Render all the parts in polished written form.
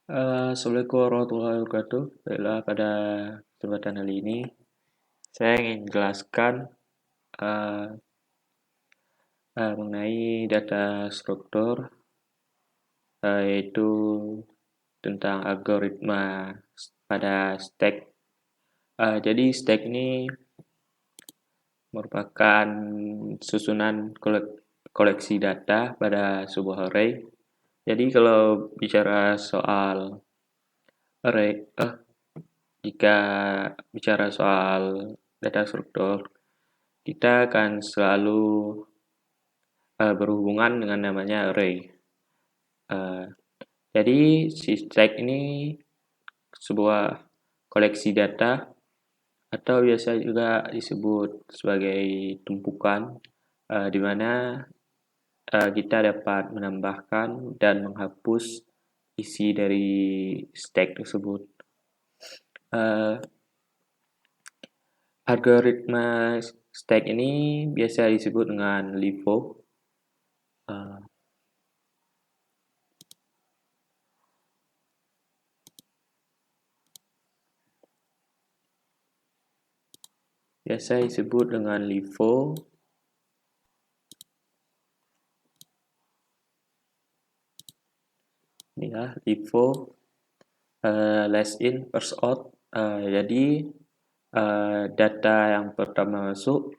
Assalamualaikum warahmatullahi wabarakatuh. Baiklah, pada kesempatan kali ini saya ingin jelaskan uh, mengenai data struktur, yaitu tentang algoritma pada stack. Jadi stack ini merupakan susunan koleksi data pada sebuah array. Jadi kalau bicara soal array, jika bicara soal data struktur, kita akan selalu berhubungan dengan namanya array. Jadi si stack ini sebuah koleksi data atau biasa juga disebut sebagai tumpukan, di mana kita dapat menambahkan dan menghapus isi dari stack tersebut. Algoritma stack ini biasa disebut dengan LIFO. Biasa disebut dengan LIFO. Ini ya, LIFO, last in, first out. Jadi data yang pertama masuk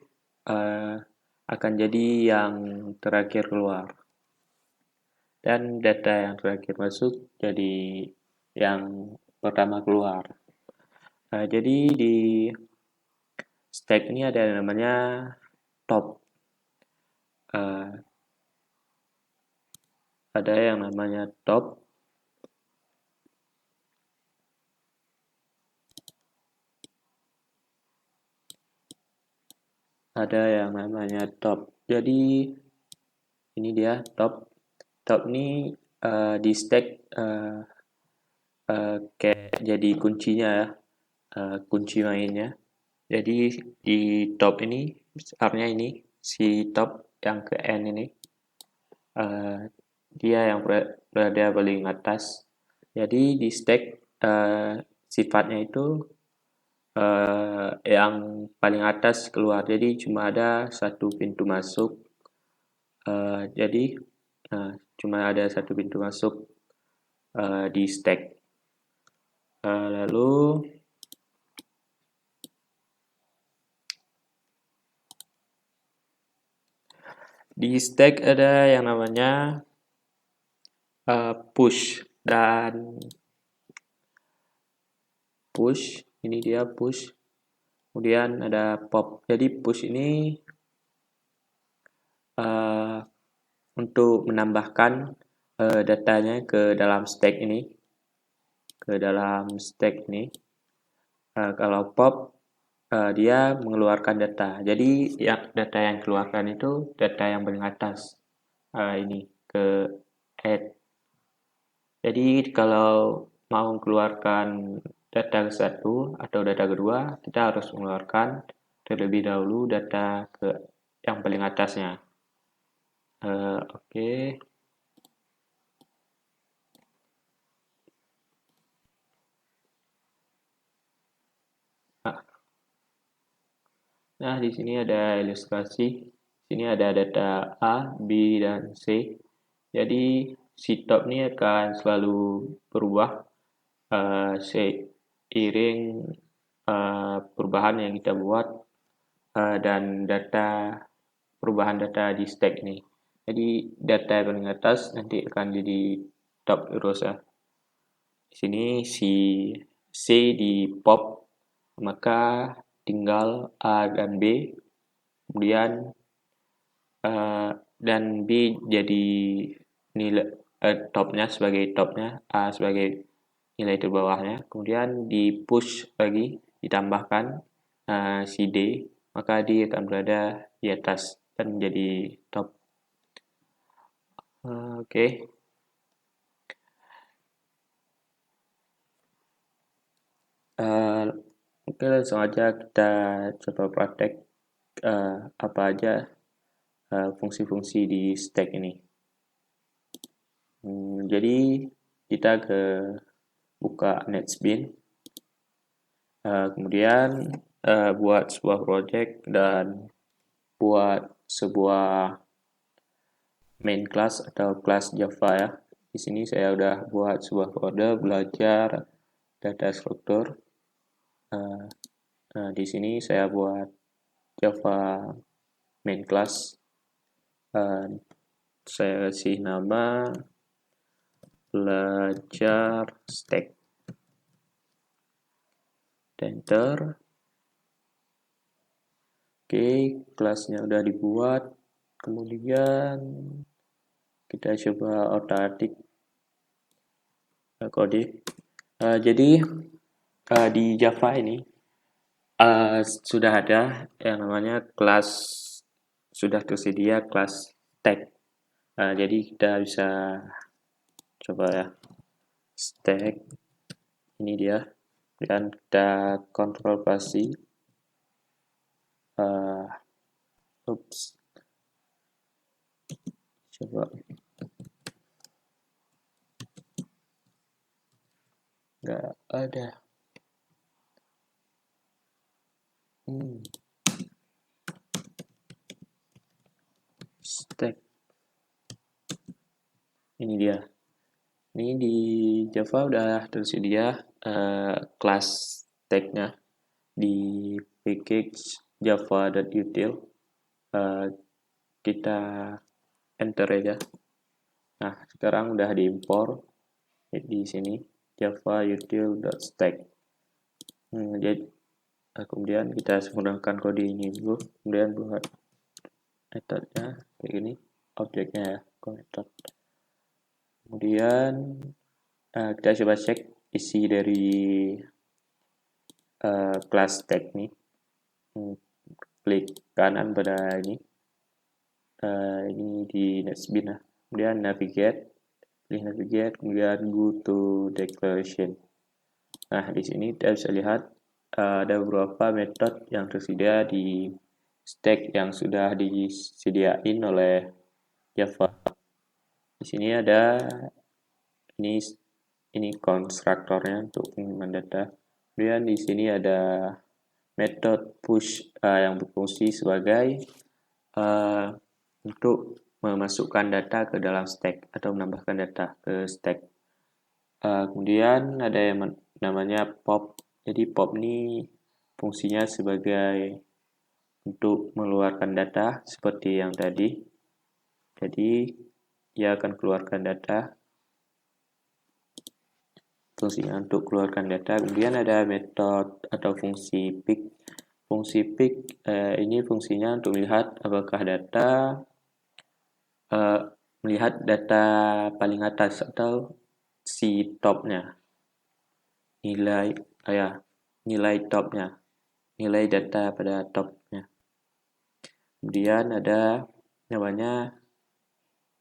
akan jadi yang terakhir keluar. Dan data yang terakhir masuk jadi yang pertama keluar. Jadi di stack ini ada yang namanya top. Ada yang namanya top. Ada yang namanya top. Jadi ini dia top. Top ini di stack kayak jadi kuncinya ya, kunci mainnya. Jadi di top ini besarnya ini si top yang ke N ini, dia yang berada paling atas. Jadi di stack sifatnya itu yang paling atas keluar. Jadi cuma ada satu pintu masuk. Jadi cuma ada satu pintu masuk di stack. Lalu di stack ada yang namanya push dan push. Ini dia push. Kemudian ada pop. Jadi push ini untuk menambahkan datanya ke dalam stack ini. Kalau pop dia mengeluarkan data. Jadi data yang keluarkan itu data yang paling atas. Ini ke add. Jadi kalau mau keluarkan data satu atau data kedua, kita harus mengeluarkan terlebih dahulu data ke yang paling atasnya. Oke. Nah, di sini ada ilustrasi. Sini ada data A, B, dan C. Jadi si top ini akan selalu berubah seiring perubahan yang kita buat dan perubahan data di stack ini. Jadi data yang paling atas nanti akan jadi top terus ya. Di sini si C di pop, maka tinggal A dan B, kemudian dan B jadi nilai topnya sebagai topnya, A sebagai nilai terbawahnya, kemudian di push lagi ditambahkan si D, maka D akan berada di atas dan menjadi top. Oke. Oke, langsung aja kita coba praktek apa aja fungsi-fungsi di stack ini. Jadi kita ke buka NetBeans, kemudian buat sebuah project dan buat sebuah main class atau class Java ya. Di sini saya udah buat sebuah kode belajar data struktur. Nah, di sini saya buat Java main class. Saya kasih nama belajar stack. Enter. Oke, kelasnya udah dibuat. Kemudian kita coba otak-atik kode. Jadi di Java ini sudah ada yang namanya kelas, sudah tersedia kelas stack. Jadi kita bisa coba ya, stack ini dia, dan kita kontrol pasti. Coba nggak ada. Stack ini dia. Ini di Java udah tersedia kelas stack-nya di package java.util. Kita enter aja. Nah, sekarang udah diimpor di sini java util.stack. Jadi kemudian kita sempurnakan kode ini dulu, kemudian buat metodenya kayak gini, objeknya ya, method. Kemudian kita coba cek isi dari kelas stack nih. Klik kanan pada ini di NetBeans ya. Kemudian navigate, pilih navigate, kemudian go to declaration. Nah, di sini kita bisa lihat ada beberapa metode yang tersedia di stack yang sudah disediain oleh Java. Di sini ada ini konstruktornya untuk pengiriman data. Kemudian di sini ada metode push yang berfungsi sebagai untuk memasukkan data ke dalam stack atau menambahkan data ke stack. Kemudian ada yang namanya pop. Jadi pop ini fungsinya sebagai untuk mengeluarkan data seperti yang tadi. Jadi ia akan keluarkan data, fungsinya untuk keluarkan data. Kemudian ada metode atau fungsi pick. Fungsi pick ini fungsinya untuk melihat apakah data melihat data paling atas atau si topnya, nilai topnya, nilai data pada topnya. Kemudian ada namanya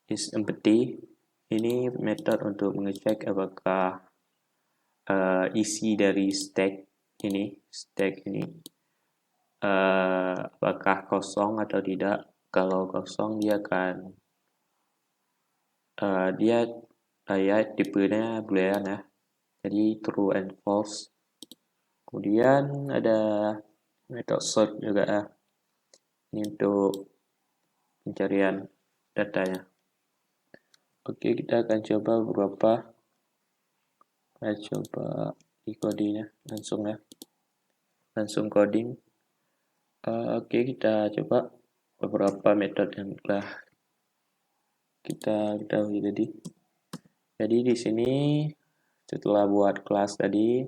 isEmpty. Ini metode untuk mengecek apakah isi dari stack ini apakah kosong atau tidak. Kalau kosong dia akan tipenya boolean ya, jadi true and false. Kemudian ada metode sort juga ya, ini untuk pencarian datanya. Oke, kita akan coba beberapa. Kita coba di codingnya langsung coding. Oke, kita coba beberapa metode yang telah kita ketahui tadi. Jadi di sini setelah buat kelas tadi,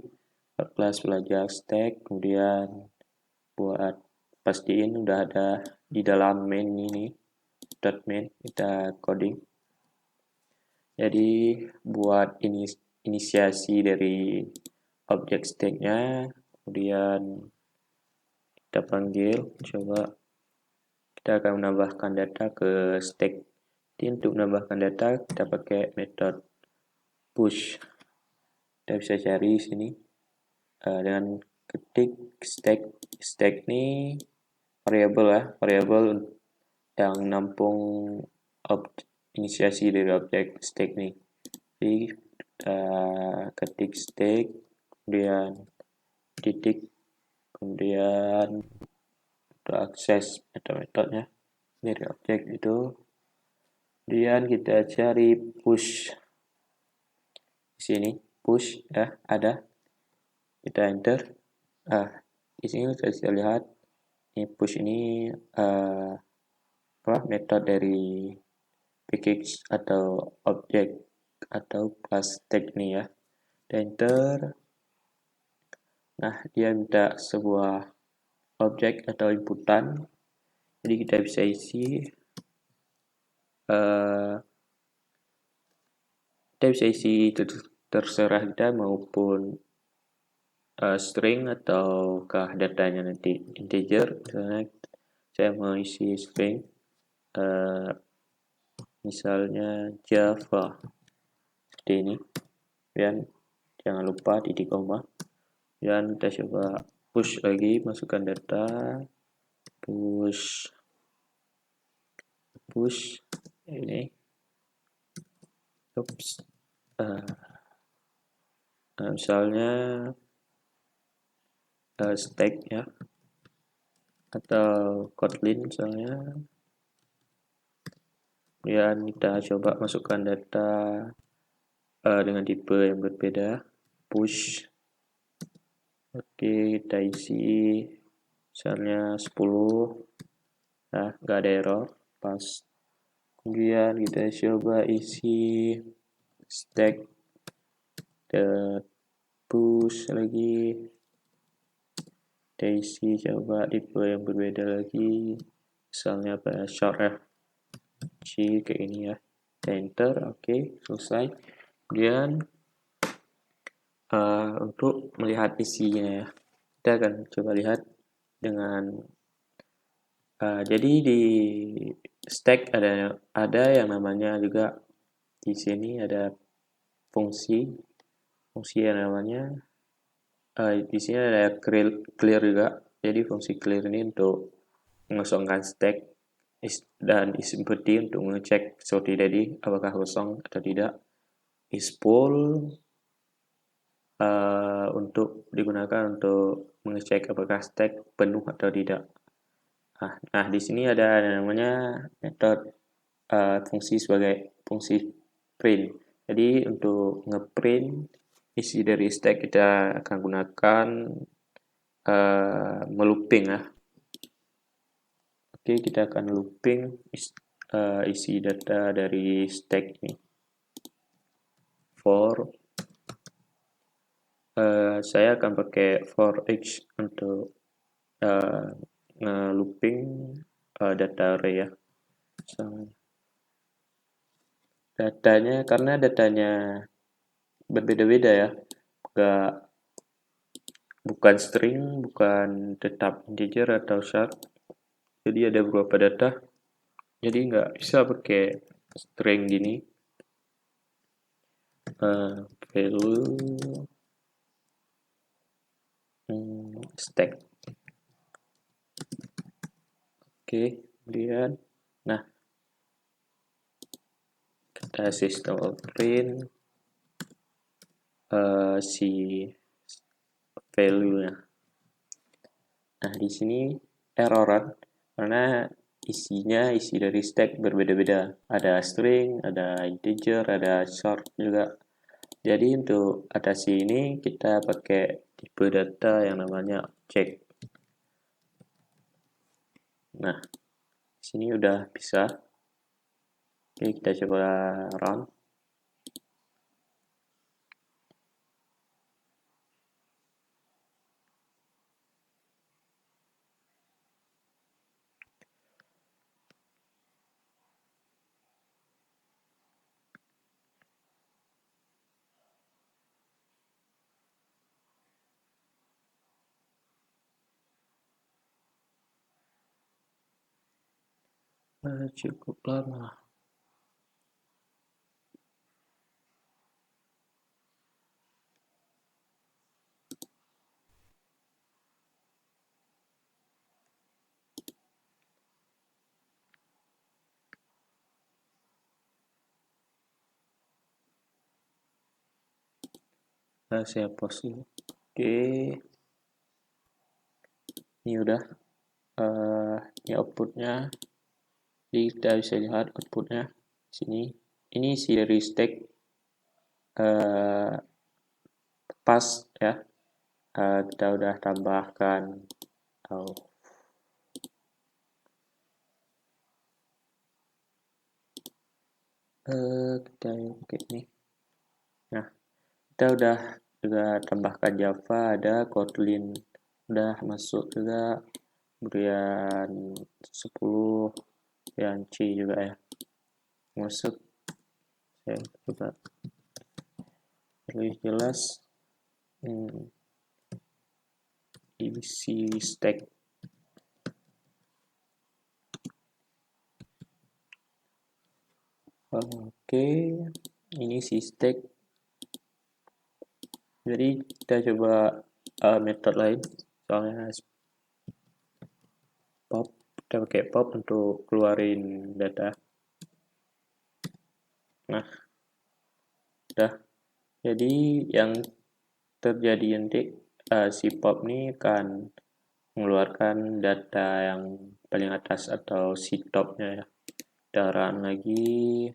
kelas belajar stack, kemudian buat pastiin udah ada di dalam main ini, .main, kita coding. Jadi buat inisiasi dari objek stack-nya, kemudian kita panggil, coba kita akan menambahkan data ke stack. Jadi untuk menambahkan data kita pakai metode push. Kita bisa cari di sini dengan ketik stack ini variabel yang nampung inisiasi dari objek stack nih. Jadi ketik stack, kemudian titik, kemudian untuk akses metode-metodenya dari objek itu, kemudian kita cari push di sini, push ya ada, kita enter. Di sini kita bisa lihat ini push ini metode dari package atau objek atau class tag nih ya. Enter. Nah, dia minta sebuah objek atau inputan. Jadi kita bisa isi terserah kita maupun string ataukah datanya nanti integer. Misalnya saya mau isi string misalnya Java seperti ini, dan jangan lupa titik koma, dan kita coba push lagi, masukkan data, push ini, misalnya stack ya, atau Kotlin misalnya. Kemudian kita coba masukkan data dengan tipe yang berbeda, push. Oke, kita isi misalnya 10, nah nggak ada error, pas. Kemudian kita coba isi stack, push lagi, kita isi coba tipe yang berbeda lagi, misalnya apa, short ya, kayak ini ya, enter. Oke, selesai. Kemudian untuk melihat isinya ya, kita akan coba lihat dengan jadi di stack ada yang namanya juga, di sini ada fungsi yang namanya di sini ada clear juga. Jadi fungsi clear ini untuk mengosongkan stack, dan isempty untuk mengecek seperti tadi apakah kosong atau tidak. Is full untuk digunakan untuk mengecek apakah stack penuh atau tidak. Nah di sini ada namanya metode fungsi sebagai fungsi print. Jadi untuk ngeprint isi dari stack kita akan gunakan melooping ya. Oke, kita akan looping isi data dari stack ini. For saya akan pakai for each untuk nge-looping data array ya. Karena datanya berbeda-beda ya, bukan string, bukan tetap integer atau chart. Jadi ada beberapa data, jadi nggak bisa pakai string gini. Value stack. Oke, kemudian nah kita system of print si value-nya. Nah, di sini erroran karena isi dari stack berbeda-beda. Ada string, ada integer, ada short juga. Jadi untuk atasi ini kita pakai tipe data yang namanya object. Nah, di sini udah bisa. Oke, kita coba run. Cukup lama. Saya post dulu. Oke, ini udah ini outputnya. Jadi kita bisa lihat outputnya di sini. Ini isi dari stack pas ya. Kita udah tambahkan kita pakai ini. Nah, kita udah juga tambahkan Java, ada Kotlin udah masuk juga, kemudian 10 yang C juga ya masuk. Saya coba lebih jelas. Isi stack. Oke, ini si stack. Jadi kita coba metode lain, soalnya pop. Kita pakai pop untuk keluarin data. Nah, udah. Jadi yang terjadi nanti si pop ini akan mengeluarkan data yang paling atas atau si topnya ya. Daraan lagi.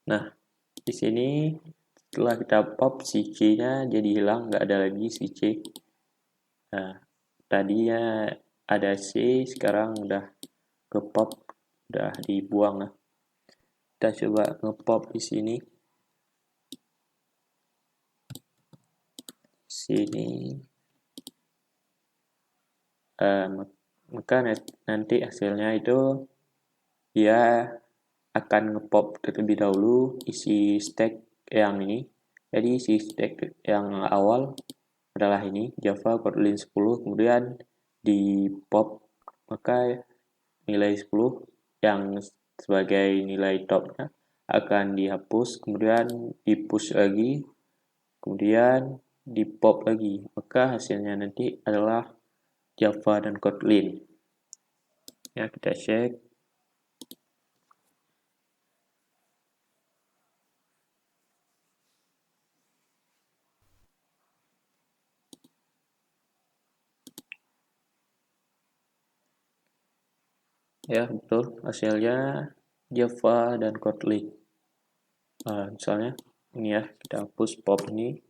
Nah, di sini setelah kita pop si C-nya jadi hilang, nggak ada lagi si C. Nah, tadinya ada C, sekarang udah ke pop, udah dibuang lah. Kita coba ngepop di sini. Sini. Maka nanti hasilnya itu dia akan ngepop terlebih dahulu isi stack yang ini. Jadi isi stack yang awal adalah ini Java Kotlin 10, kemudian di pop, maka nilai 10 yang sebagai nilai topnya akan dihapus, kemudian di push lagi, kemudian di pop lagi, maka hasilnya nanti adalah Java dan Kotlin. Ya, kita cek. Ya, betul. Hasilnya Java dan Kotlin. Misalnya ini ya, kita hapus pop ini.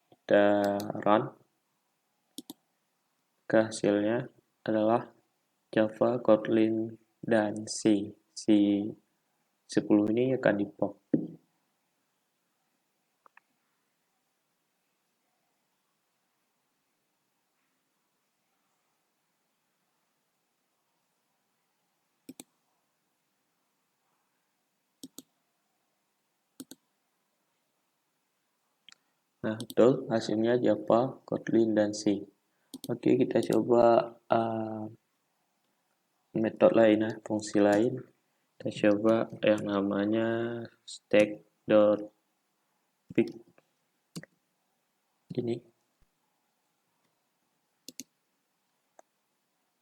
Kita run. Maka hasilnya adalah Java, Kotlin, dan C. C 10 ini akan di pop. Nah, betul. Hasilnya Java, Kotlin, dan C. Oke, kita coba metode lain, fungsi lain. Kita coba yang namanya stack.pick. Ini.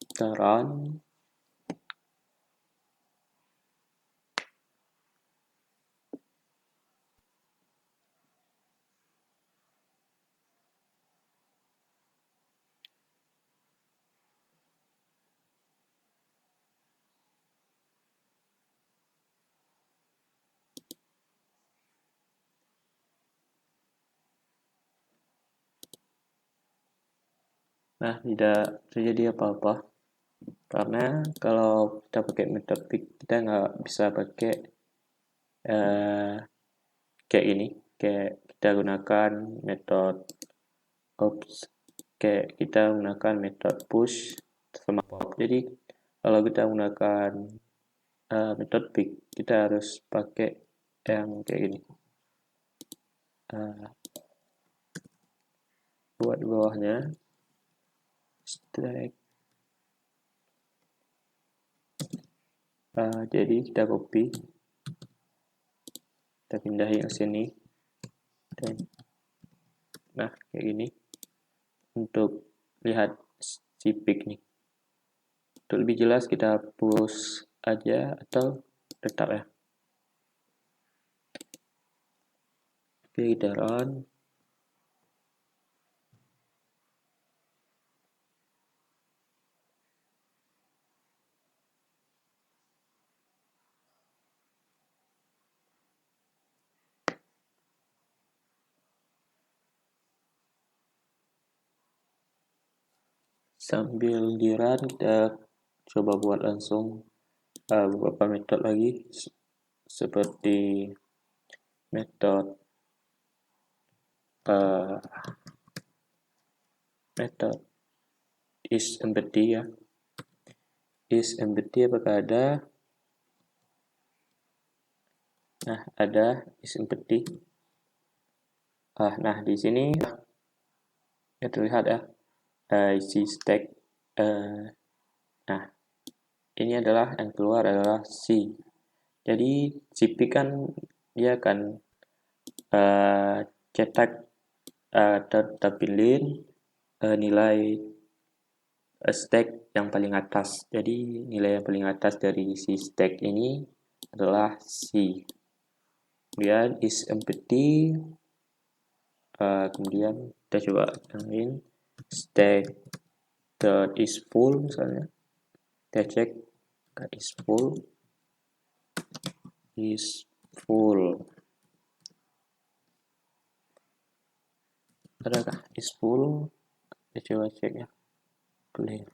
Kita run. Nah, tidak terjadi apa-apa. Karena kalau kita pakai metode pick, kita nggak bisa pakai kayak ini. Kayak kita gunakan metode kayak kita gunakan metode push sama pop. Jadi kalau kita gunakan metode pick, kita harus pakai yang kayak gini. Buat bawahnya stack. Jadi kita copy, kita pindahin ke sini. Nah, kayak gini untuk lihat si peak nih. Untuk lebih jelas kita push aja atau tetap ya. Oke, kita run. Sambil di run kita coba buat langsung beberapa metode lagi seperti metode metode isEmpty ya. IsEmpty apakah ada? Nah, ada isEmpty. Nah di sini ya terlihat ya isi stack. Nah, ini adalah yang keluar adalah C. Jadi CP kan dia akan cetak terpilih nilai stack yang paling atas. Jadi nilai yang paling atas dari si stack ini adalah C. Kemudian isEmpty. Kemudian kita coba tambahin stack is full misalnya. Kita cek is full. Adakah is full? Kita coba cek ya. Clear.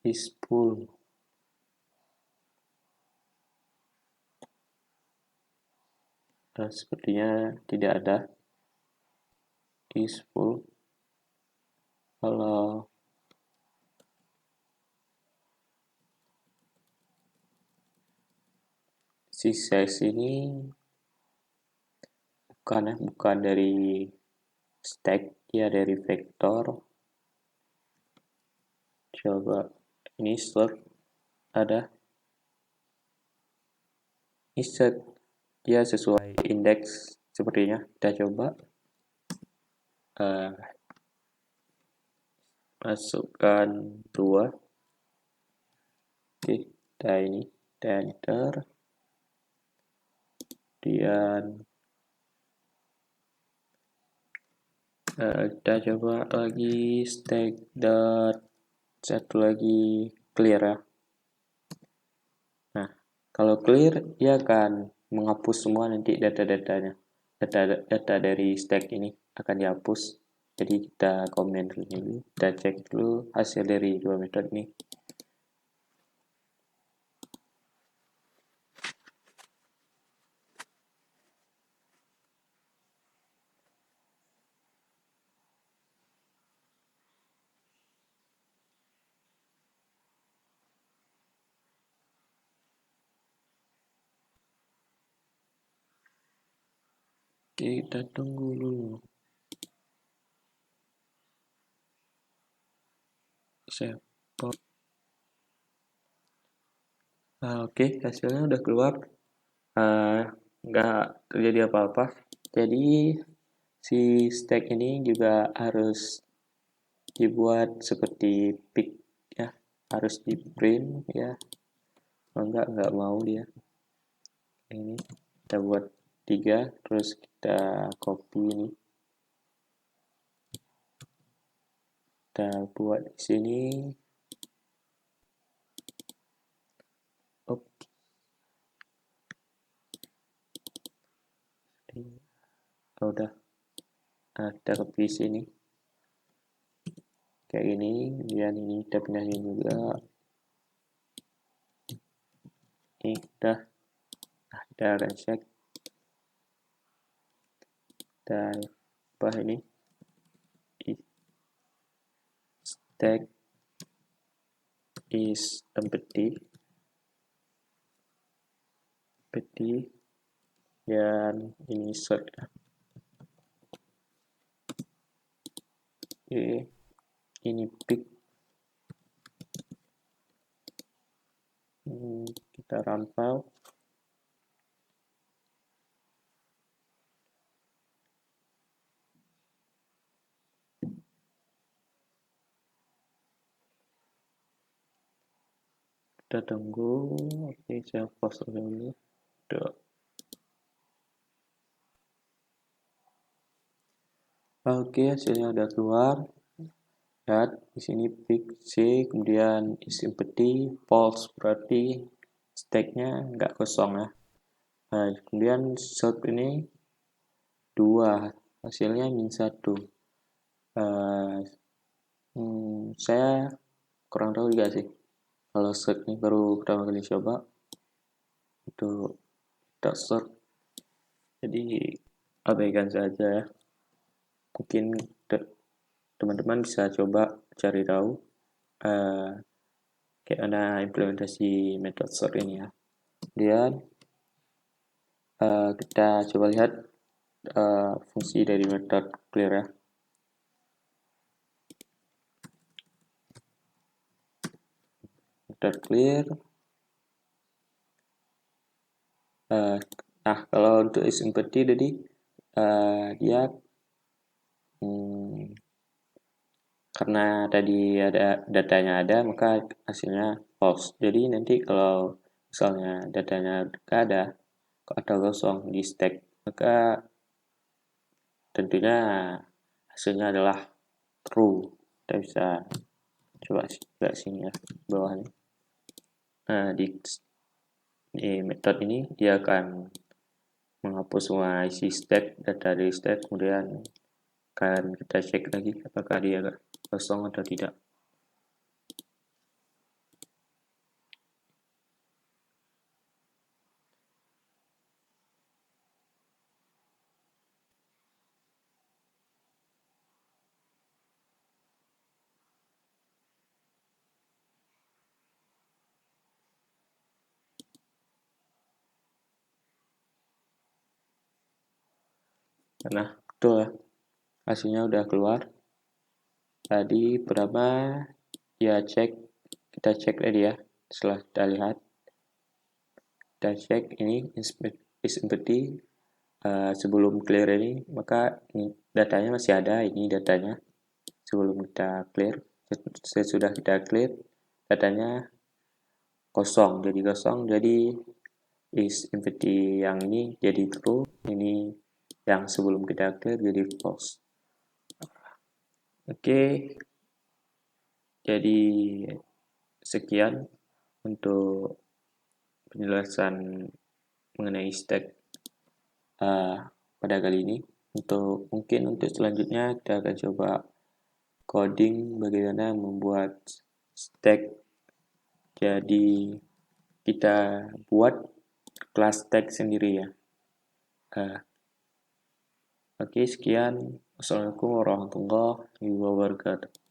Is full. Sepertinya tidak ada is full. Kalau si size ini bukan dari stack, ya dari vektor. Coba ini search ada insert ya sesuai indeks sepertinya. Kita coba masukkan 2. Oke, kita ini kita enter. Kemudian kita coba lagi stack dot satu lagi clear ya. Nah, kalau clear dia akan menghapus semua nanti data-datanya. Data dari stack ini akan dihapus. Jadi kita komen dulu, kita cek dulu hasil dari 2 metode ini. Oke, kita tunggu dulu. Oke, hasilnya udah keluar. Nggak terjadi apa-apa. Jadi si stack ini juga harus dibuat seperti pick ya, harus di print ya. Nggak mau dia. Ini kita buat 3, terus kita copy ini. Kita buat di sini. Oke. Udah. Nah, kita copy sini. Kayak ini, kemudian ini kita pindahin juga. Ini udah. Nah, kita reset. Dan apa ini? Stack is empty. Dan ini insert. Oke, ini pick. Kita run file. Kita tunggu. Oke, saya pause dulu. Oke, hasilnya udah keluar. Lihat di sini pick C, kemudian is empty, false, berarti stack-nya nggak kosong ya. Nah, kemudian sort ini 2, hasilnya -1. Saya kurang tahu juga sih. Kalau sort ini baru pertama kali coba untuk tak sort. Jadi abaikan saja ya. Mungkin teman-teman bisa coba cari tahu kayak mana implementasi metode sort ini ya. Kemudian kita coba lihat fungsi dari metode clear ya. Metode clear. Nah, kalau untuk is empty tadi dia karena tadi ada datanya ada, maka hasilnya false. Jadi nanti kalau misalnya datanya nggak ada atau kosong di stack, maka tentunya hasilnya adalah true. Kita bisa coba lihat sini ya, bawahnya. Nah, di metode ini dia akan menghapus semua isi stack, data dari stack, kemudian akan kita cek lagi apakah dia kosong atau tidak. Nah, betul ya. Hasilnya udah keluar. Tadi pertama ya kita cek tadi ya. Setelah kita lihat, kita cek ini is empty sebelum clear ini, maka ini datanya masih ada. Ini datanya sebelum kita clear. Sesudah kita clear, datanya kosong. Jadi is empty yang ini jadi true, ini yang sebelum kita clear jadi false. Oke, jadi sekian untuk penjelasan mengenai stack pada kali ini. Mungkin untuk selanjutnya kita akan coba coding bagaimana membuat stack. Jadi kita buat kelas stack sendiri ya. Oke, sekian. Wassalamualaikum warahmatullahi wabarakatuh.